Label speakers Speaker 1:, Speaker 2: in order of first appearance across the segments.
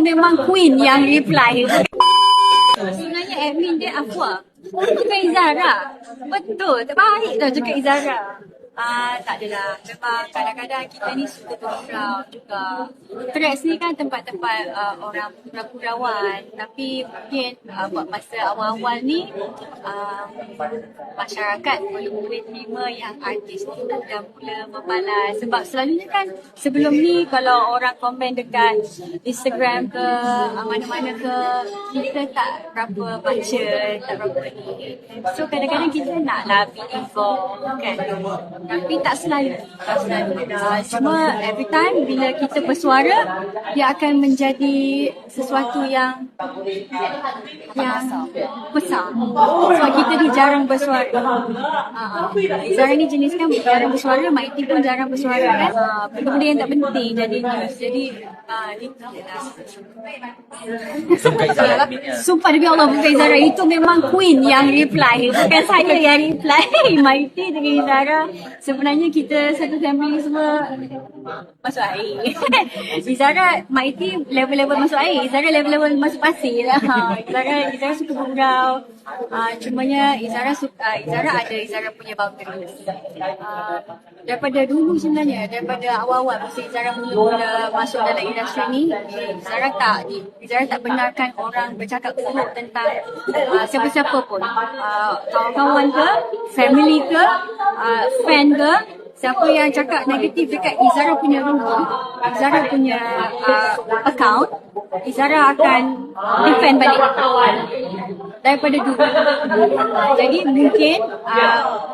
Speaker 1: memang Queen yang reply. Sebenarnya admin dia Afwa, bukan Izara. Betul, terbaik tau cakap Izara. Tak adalah. Memang kadang-kadang kita ni suka bergurau juga. Threads ni kan tempat-tempat orang bergurauan. Tapi mungkin buat masa awal-awal ni masyarakat boleh terima yang artis tu dah mula membalas. Sebab selalunya kan sebelum ni kalau orang komen dekat Instagram ke mana-mana ke, kita tak berapa baca, tak berapa ni. So kadang-kadang kita naklah be involved kan. Tapi tak selalu. Cuma every time bila kita bersuara, dia akan menjadi sesuatu yang besar. Sebab kita ni jarang bersuara. Izara ni jenis kan jarang bersuara, Maiti pun jarang bersuara kan. Benda-benda yang tak penting jadi news. Jadi sumpah demi Allah bukan Izara. Itu memang Queen yang reply. Bukan saya yang reply. Maiti dengan Izara. Sebenarnya kita satu family semua masuk air. Izara, Maiti level-level masuk air. Izara level-level masuk pasir lah. Izara suka bergurau. Cumanya Izara punya boundaries. Daripada dulu sebenarnya, daripada awal-awal masa Izara mula masuk dalam industri ni, Izara tak benarkan orang bercakap buruk tentang siapa-siapa pun. Kawan-kawan ke, family ke, fan ke, siapa yang cakap negatif dekat Izara punya rumah, Izara punya account, Izara akan defend balik daripada dulu. Jadi mungkin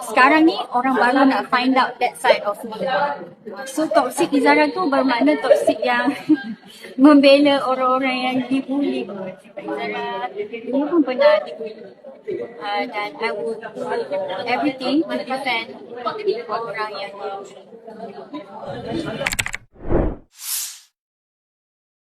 Speaker 1: sekarang ni orang baru nak find out that side of me. So toxic Izara tu bermakna toxic yang membela orang-orang yang dibuli. Izara dulu pun pernah dibuli. Dan I would do everything to defend orang yang